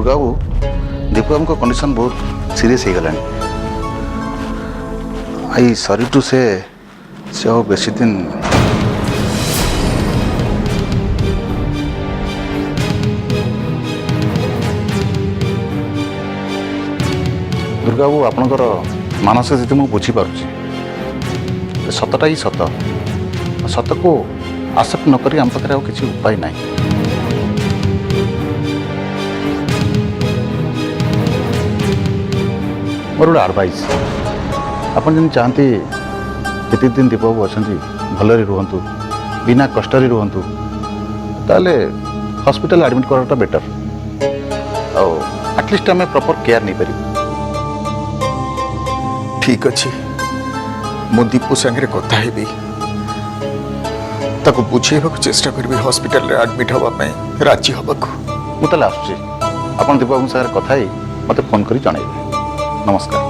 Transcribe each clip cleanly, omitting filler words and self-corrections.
दुर्गा बाबू दीपू बाबू condition बहुत serious हो गलानी। आई sorry to से बेसी दिन दुर्गा बाबू आपणकर मानसिक स्थिति मुझे बुझीपार सतटा ही सत सत को आसेप्ट नक आम पाखे किसी उपाय ना। मोर गोटे आडभाइस आपन जन चाहती जिते दिन दीप बाबू अच्छा भलि रुहतु बिना कष्ट रुहतु ताले hospital admit karate better at least आम प्रॉपर केयर नहीं पार। ठीक अच्छे मु दीपू सांगे कथा हेबी ताको बुझेबा चेष्टा करी हॉस्पिटल रे एडमिट होगा राजी हवा मुझे आसूँ आप दीप बाबू सागर कथा ही मत फोन कर जनइबे। नमस्कार।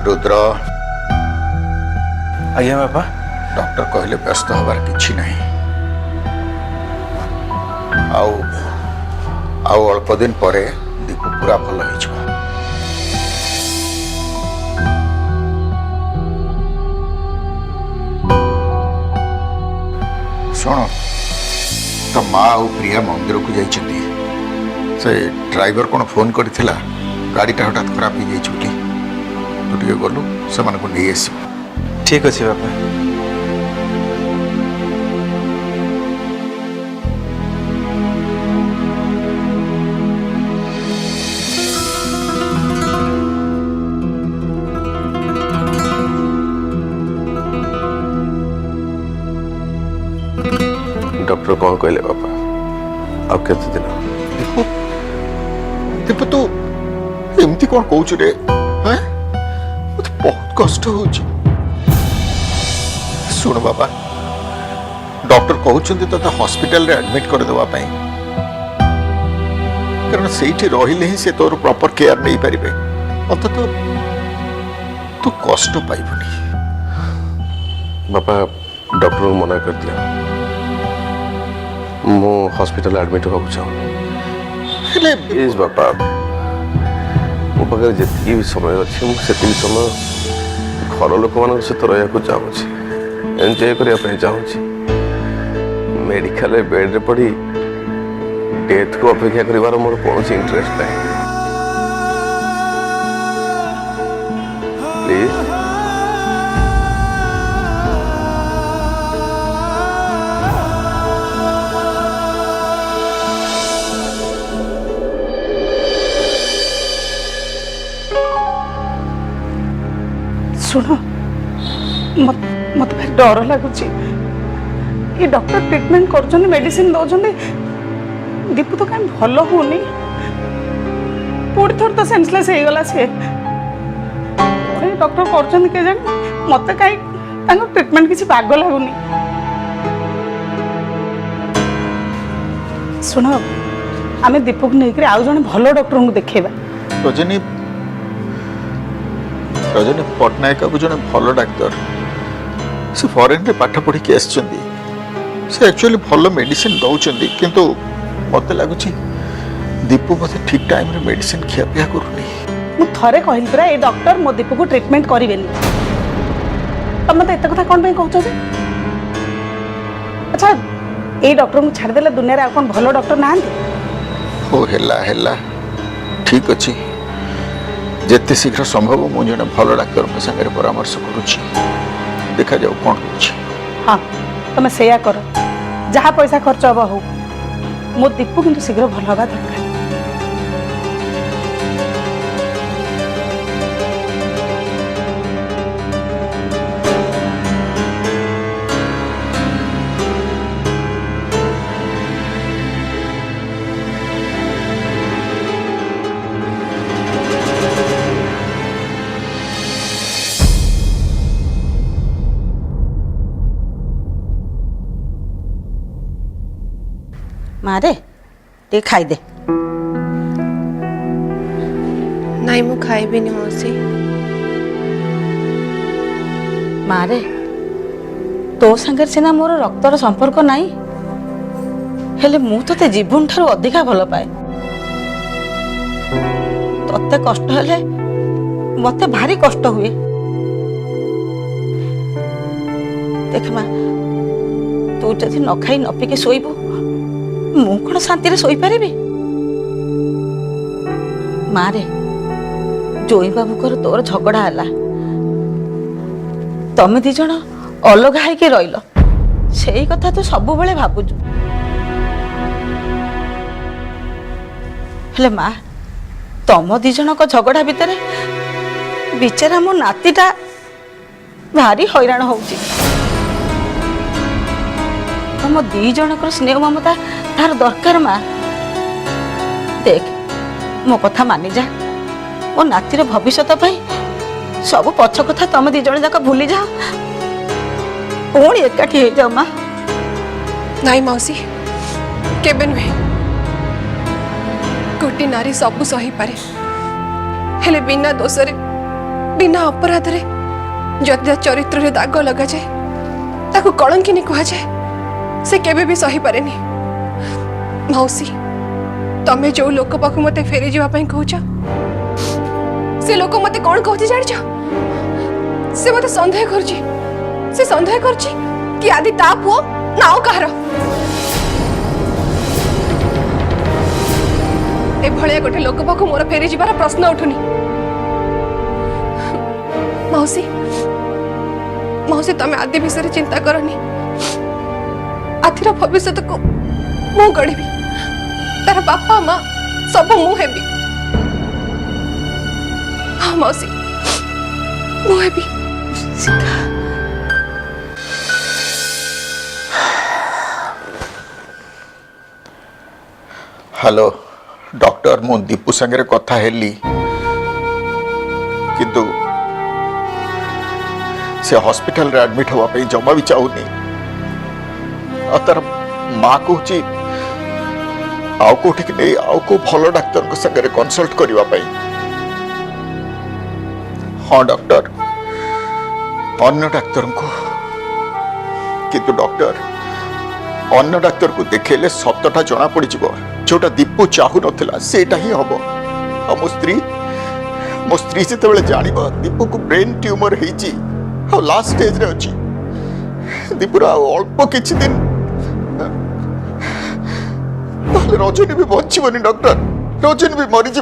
रुद्र आज्ञा बापा। डॉक्टर कहले व्यस्त हबार किछि नहीं आउ अल्प दिन परे दीपू पूरा भल हो सुन तो माँ आ प्रिया मंदिर को जाइछन्ती से ड्राइवर कौन फोन करथिला गाड़ीटा हठात खराब हो जाइछ तू टे गलु से नहीं आस। ठीक अच्छे बापा। डॉक्टर कौन कहले बापा अब केते दिन दीपू दीपू तू एमती कौन कहू रे मत बहुत कष्ट हो। सुन बाबा डॉक्टर कहते तो हॉस्पिटल रे एडमिट कर देवा पई कारण सेठी रहिले ही से तोर प्रॉपर केयर नहीं पारिबे अंत तो तू कष्ट पाइबनी। बापा डॉक्टर को मना कर दिया मो हॉस्पिटल एडमिट होगा चाहूँ प्लीज बापा मो पाखे जी भी समय अच्छे मुझे समय घर लोक मान सहित रहा चाहूँगी एंजॉय करने चाहूँगी मेडिकल बेड रे पड़ी डेथ को अपेक्षा कर मोर कौन इंटरेस्ट नहीं प्लीज। सुनो मत भारी डर लगुच ये डॉक्टर ट्रीटमेंट कर मेडिसिन दौरान दीपू तो कहीं भल होनी पूरी थोड़ी तो सेंसलेस हो गला सी डॉक्टर कर के जाने मत कहीं ट्रीटमेंट किसी बाग लगुनि। शुण आम दीपू को लेकर आउ जन भल डॉक्टर को देखेबा। रजनी रजनी पट्टनायक को जन भल डाक्तर से फॉरेन रे पाठ पढ़ी के से एक्चुअली भल मेडिसिन दौरान किंतु मत लगुच दीपू मत ठीक टाइम रे मेडिसिन खियापिया करूनी। मु थरे कहली परा ए डॉक्टर मो दीपू को ट्रीटमेंट करिवेनी तब मत एत कथा कोन पे कहउछ जे। अच्छा ए डॉक्टर को छाड़ देले दुनिया रे आ कोन भलो डॉक्टर नाहंती। हो हेला ठीक अछि जेते शीघ्र संभव मु जने भलो डाक्टर के संगे परामर्श करूछि देखा जाऊ कोन होछि। हां तमे सेया करो जहाँ पैसा खर्च हबा हो मो दीपू किंतु शीघ्र भल हवा दरकार। मारे टे खाईदे। नहीं मु खाइबिनी मौसी। मारे तो संगे सिना मोर रक्तर संपर्क नहीं हेले मु तोते जीवन ठारू अधिका भल पाए। तोते कष्ट हेले मते भारी कष्ट हुए। देख माँ तू जदि न खाई न पीके शोबू मु कौन शांति शोई पारि। मारे जोई बाबूकर तोर झगड़ा है तमे दी जण अलग हाइके रहिल सेई कथा तू सब बेले भाबुजु। हेले माँ तम दी जण को झगड़ा भितर बिचारा मो नातीटा भारी हैरान होउची। तम दी जनकर स्नेह ममता तार दरकार माँ। देख मो कथा मानि जा मो नातीर भविष्यत सब पछ कथा तुम दी जण जाक भूली जाओ पुणी एकाठी हो जाओ माँ। नहीं मौसी केबे नुहे गोटे नारी सब सही पारे हेले बिना दोषरे बिना अपराध रे जदि चरित्र रे दाग लगा जाए ताकू कलंकिनी कहा जाए से केबे भी सही पारेनी। मौसी तमे जो लोक पाख मते फेरी जीवा पई कहूछ से लोक मते कौन कहती जान से मते संदेह करची से संदेह करची कि आदि ता पुओ नाओ कहर ए भलिया गोटे लोक पाख मोर फेरी जीवार प्रश्न उठुनी। मौसी मौसी तमे आदि विषय चिंता करनी आथिर भविष्य को मु गढ़ी तार बापा माँ सब मु हेबी। हाँ मौसी मु हेबी। हेलो डॉक्टर मु दीपू संगे कथा हेली किंतु से हॉस्पिटल रे एडमिट होवा पे जमा भी चाहूनी। तार माँ कहूँ आउ कौटी नहीं आउ को भल डाक्तर संगे कनसल्ट करने। हाँ डॉक्टर अन्य डाक्तर को किंतु डॉक्टर अन्य डाक्तर को देखेले सतटा जना पड़ जोटा दीपू चाहू नथिला सेटा ही हम। मो स्त्री से जान दीपू को ब्रेन ट्यूमर होती लास्ट स्टेज रे अच्छी दीपूर अल्प किछि दिन रजनी भी बचबनी डॉक्टर रजनी भी मरीज।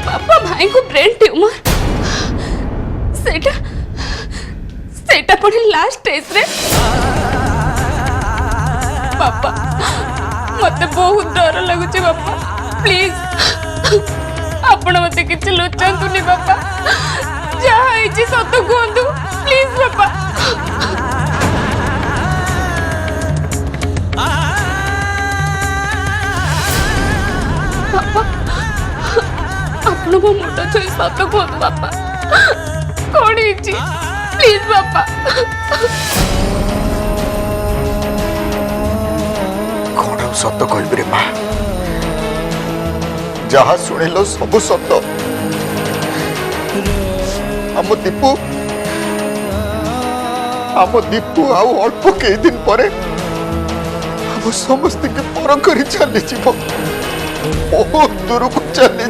पापा भाई को ब्रेन ट्यूमर सेटा पड़े लास्ट स्टेज रे। पापा मते बहुत डर लगुचे पापा प्लीज आपण मते किछि लुचांतुनी पापा जहा इछि सत कहंतु प्लीज पापा। पापा आपण मो मुंड छुई सत कहंतु पापा कौन इछि प्लीज पापा। कौन सत कहबी रे माँ जहा शुणिल सब सत। आम दीपू आउ अल्प कई दिन पर आम समस्त के पर कर चली बहुत दूर को चली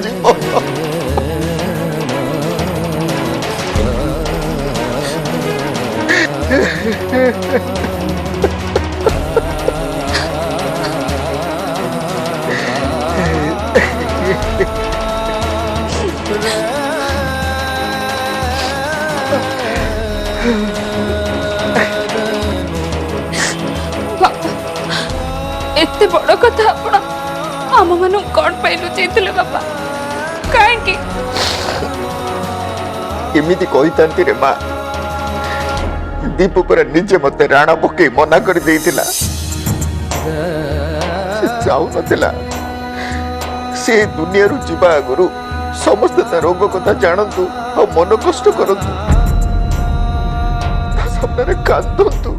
एते बड़ कथा आपण आम मान कौन पाई लुचेइथिले बापा कहीं କେମିତି କହିଥାନ୍ତି ରେ ମା। ଦୀପୁ ପରା ନିଜେ ମତେ ରାଣ ପକେଇ ମନା କରି ଦେଇଥିଲା। ସେ ଚାହୁଁନଥିଲା ସେ ଦୁନିଆରୁ ଯିବା ଆଗରୁ ସମସ୍ତେ ତା ରୋଗ କଥା ଜାଣନ୍ତୁ ଆଉ ମନ କଷ୍ଟ କରନ୍ତୁ, ତା ସାମ୍ନାରେ କାନ୍ଦନ୍ତୁ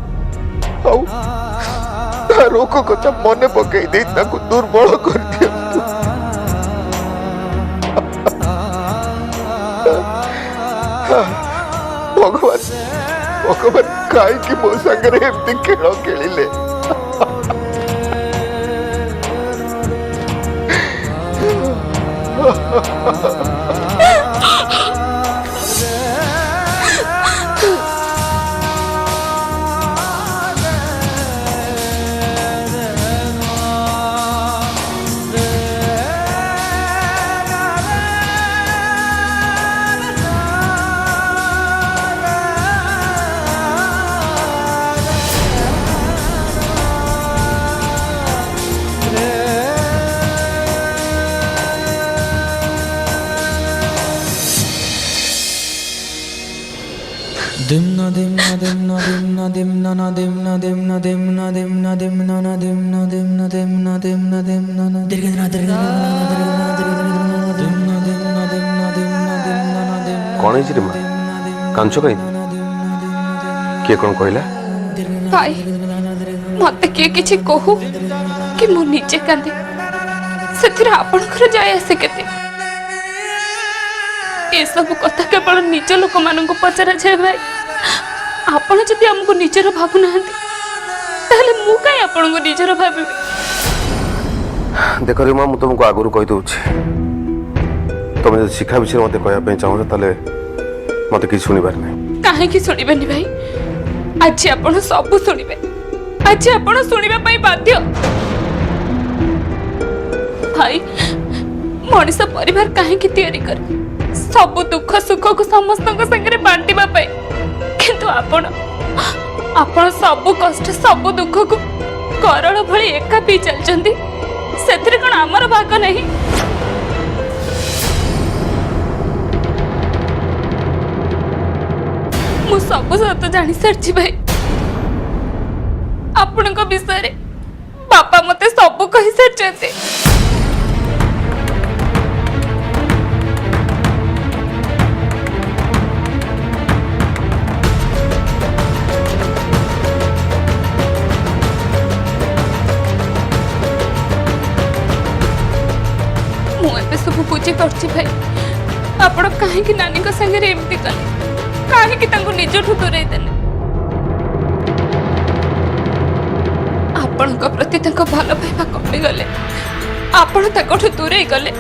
ଆଉ ତା ରୋଗ କଥା ମନେ ପକେଇ ଦେଇ ତାକୁ ଦୁର୍ବଳ କରିଦିଅନ୍ତୁ। ଭଗବାନ ଭଗବାନ କାହିଁକି ମୋ ସାଙ୍ଗରେ ଏମିତି ଖେଳ ଖେଳିଲେ? Dimna dimna dimna dimna dimna na dimna dimna dimna dimna dimna na dimna dimna dimna dimna dimna na dirgana dirgana dimna dimna dimna dimna dimna na dimna कौन है रे माँ कांचो कहीं किए कौन कहला भाई मत किए किछि कहू कि मु निजे कांदे सेथिरा आपनकर जाय आसे केते ए सब कथा केवल निज लोक मानक पचरा छे भाई। आपण जदि हमको निजर भाबु नाहंती ताहले मु काई आपण को निजर भाबी। देख रे माँ मु तुमको आगुरी कही दूची तुम जो शिक्षा विषय मत कहवाई चाहो ताले मत कि शुणिबार नहीं। काहे कि सुनिबेनी भाई आज आपण सब सुनिबे आज आपण सुनिबा पई बाध्य भाई। मनीष परिवार काहे कि तैयारी करे सब दुख सुख को समस्त संगे बांटिबा पाए किंतु आपण आपण सब कष्ट सब दुख को करल भली एका पी चलचंदी सेथिरे कोन हमर भाग नहीं। मु सब सत जानी सारछि भाई आपण को विषय रे बापा मते सब कहि सारछते। सब बुझी पार्टी भाई आपण कहीं नानी संगे एमती कले कहीं निजठू दूरे देले आपण प्रति भल पाइबा कमी गले आपण दूरे गले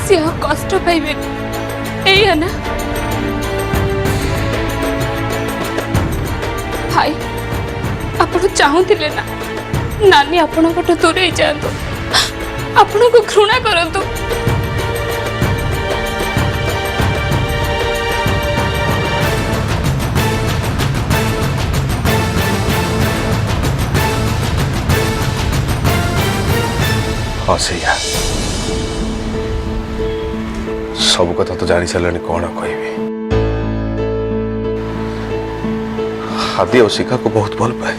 सी कष्ट पाइबे यही ना भाई। आपण चाहूले ना नानी आपण दूरे जातु आपण को घृणा करतु हाँ से सब कथा तो जानी सारे कौन कह आदि और शिखा को बहुत भल पाए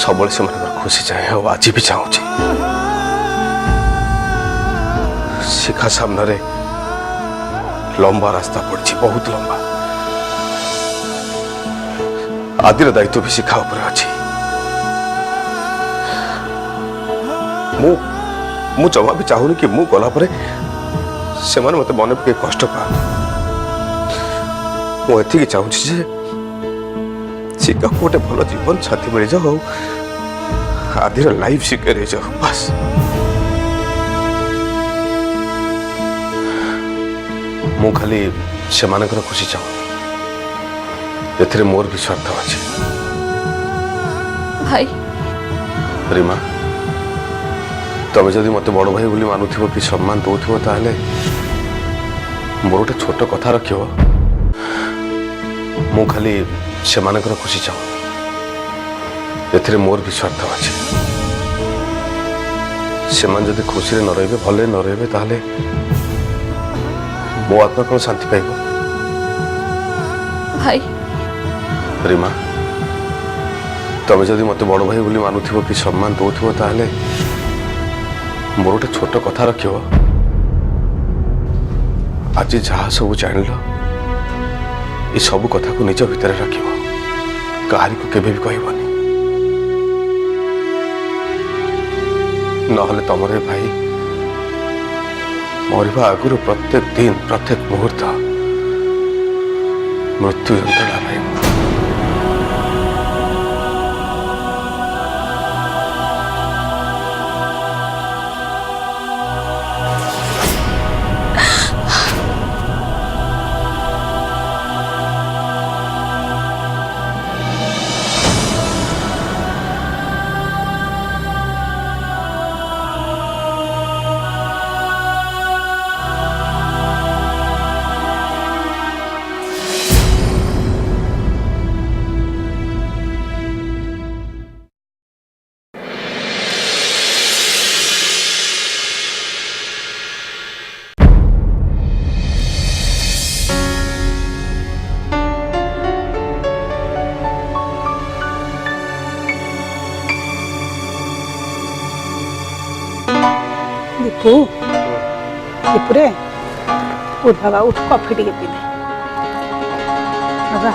सब से खुशी चाहे और आज भी चाहूँ शिखा सामने रे लंबा रास्ता पड़ी बहुत लंबा आदिर दायित्व भी शिखा ऊपर अच्छी मु जमा भी चाहूनी कि मु गला परे से माने मते मन पे कष्ट पा मु एथि चाहूँ जे शिखा को गोटे भल जीवन साथी मिल जाओ आदिर लाइफ सिक्योर हो जाओ बस। मु खाली से मानकर खुशी चाहूँ एथिरे मोर भी स्वार्थ अच्छे भाई। रीमा तुम जदि मत बड़ भाई बोली मानुथिबो कि सम्मान दउथिबो ताहले मोर गोटे छोट कथा रखियो मु खाली से मानकर खुशी चाहूँ एथिरे मोर भी स्वार्थ अच्छे से जदि खुशी न रहिबे भले न रहिबे ताहले मो आत्मा कौन शांति पाइब भाई रीमा तुम जदि मत बड़ भाई बोली मानुथिबो कि सम्मान दौथिबो ताहले मोर गोटे छोट कथा रखियो आज जहाँ सब जान ये सब कथा को निज भितर रखियो कहारी को केबे भी कहबनी नहले तमरे भाई मरवा आगुरी प्रत्येक दिन प्रत्येक मुहूर्त मृत्यु यंत्रणा भाई दीपू दीपू रे उठ बाबा उठ कॉफी टिके पी दे बाबा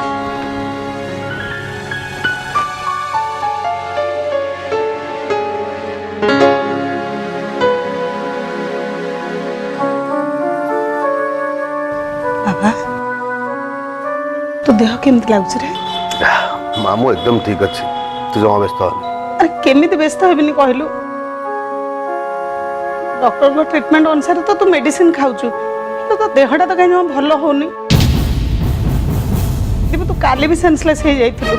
बाबा तो देह केमती लगुच रे मामू एकदम ठीक अच्छे तू जमा व्यस्त हनी अरे केमिति व्यस्त हेबिनी कहलु डॉक्टर को ट्रीटमेंट अनुसार तो तू मेडिसिन खाऊचु तो देहटा तो कहीं भल होनी तू काली भी सेंसलेस हो जाइथिलु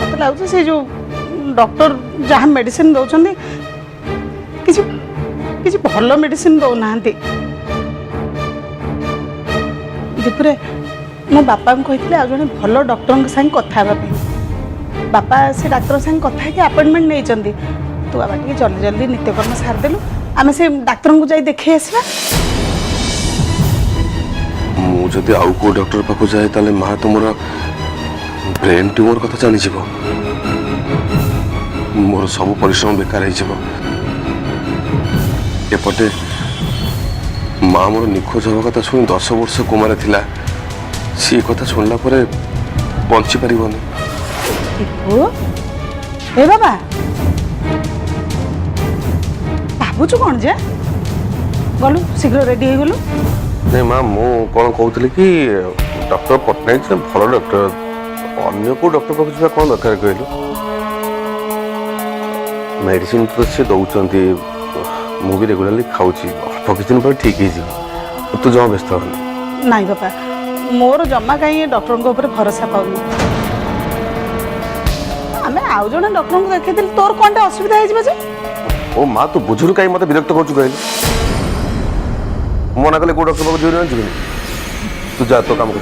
मत लागु से जो डॉक्टर जहाँ मेडिसिन दौरान किसी किसी भल मेडिसिन दौना दीपुरे मो बापा को कहते आज जड़े भल डॉक्टर संग कथा बापा से डाक्तर संग कथा कि अपॉइंटमेंट नहीं तू बाबा टे जल्दी जल्दी नित्यकर्म सारिदेलु आम से डाक्तर को जाई देखे आसवा मुझे आउ को डॉक्टर पाक जाए ताले माँ तुम ब्रेन ट्यूमर कथा जानी जीव मोर सब परिश्रम बेकार एपटे माँ मोर निखोज हवा कथा शुणी 10 वर्ष कोमारे थिला सी कथा शुणला परे बंची पारिबनी ए बाबा भावुचु कौन जे गलु शीघ्र रेडी हो गलु नहीं माँ मु कौन कहते कि डॉक्टर पट्टनायक से भल डॉक्टर अन्य को डॉक्टर पाक जा कौन दरकार कहलु मेडिसिन तो से दौरान मु भी रेगुलारली खाऊची अल्प किसी दिन पर ठीक हो तू जमा व्यस्त हनी नाई बाबा मोर जमा कहीं डॉक्टर को ऊपर भरोसा पाऊनी आमे आउ जने डॉक्टर को देखै दिल तोर कोनटा असुविधा है जे ओ माँ तू बुझुरु कहीं मत विरक्त कर कहलु मना कले को डॉक्टर पाक जोरी न जीवनी तू जा तो काम कर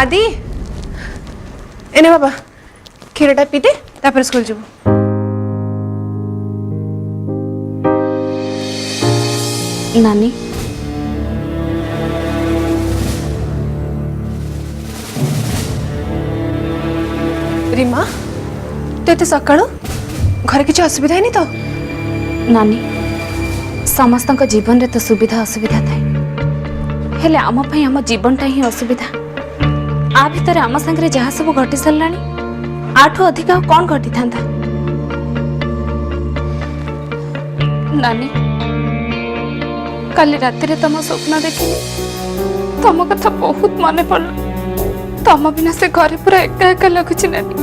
आदि एने बाबा क्षीरटा पीते तापर स्कूल जीव नानी रीमा तो एत सका घर किसी असुविधा है तो नानी समस्त जीवन रे तो सुविधा असुविधा थाए हेले आम पई आम जीवनटा ही असुविधा आ भितर आम संगे जहाँ सब घटी साराणी आठू अधिक कौन घटी था नानी काली राति तुम स्वप्न देखी तुम कथा बहुत मन पड़ल तुम बिना से घर पूरा एका एका लगुच नानी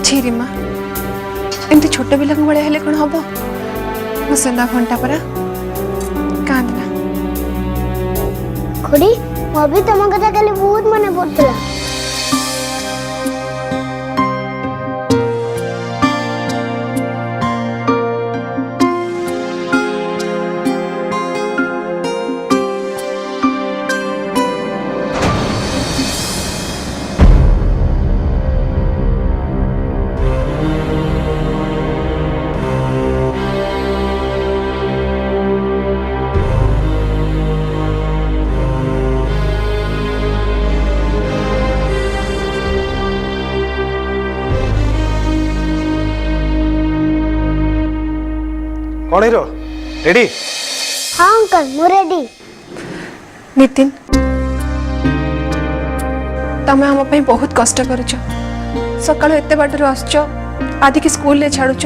छी रीमा एमती छोट पिला भाया हेले कौन हम मो सोना घंटा परा कांदना खुड़ी मो भी तुम कथा काली बहुत मन पड़ता कौन हीरो रेडी हाँ अंकल मु रेडी नितिन तमें आम बहुत कष्ट करुच सका एत बाटर आसुच आदि की स्कूल ले छाड़ुच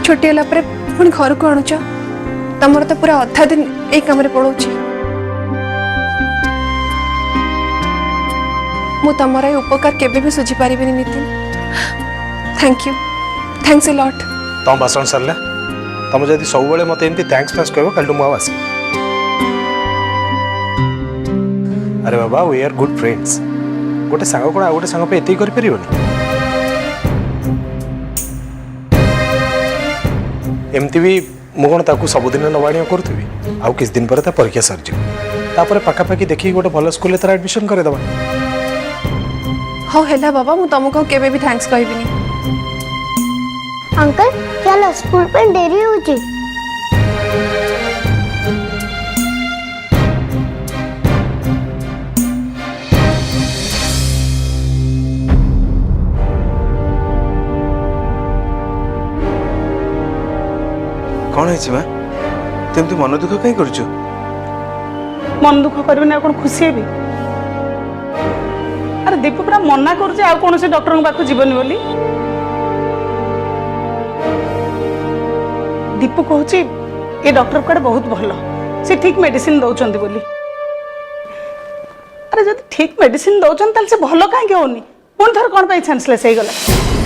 छुट्टी है पुणी घर को आणुच तमर तो पूरा अधा दिन यही कम पड़ोच मु तमर ये उपकार केबे भी सुझी पारि Nitin thank you thanks a lot तुम भाषण सरला तुम जब सब मत एमती थैंक्स फैंक्स कह कल मुझे आस अरे बाबा वी आर गुड फ्रेंड्स गोटे सांग कौन गोटे सांग पे एति कर एमती भी मु कौन ताकू सबुदिन नवाणी करुवी आउ किस दिन पर परीक्षा सर जापर पाखापाखि देखिए गोटे भल स्कूल तार एडमिशन करदेवा हाँ है बाबा मु तुमको केबे भी थैंक्स कहबिनी अंकल चलो स्कूल पे देरी हो कौन है माँ तुम मन दुख कहीं कर मन दुख करी ना कौन खुशी है अरे दीपू पूरा मना कर कौन से डॉक्टर पाक जीवनी बोली दीपू कहूँ ये डॉक्टर कड़े बहुत भल से ठीक मेडिसिन दौरान बोली अरे जब ठीक मेडिसिन दौरान से भल कहीं होनी पुणी थर कौन सेंसलेस हो गला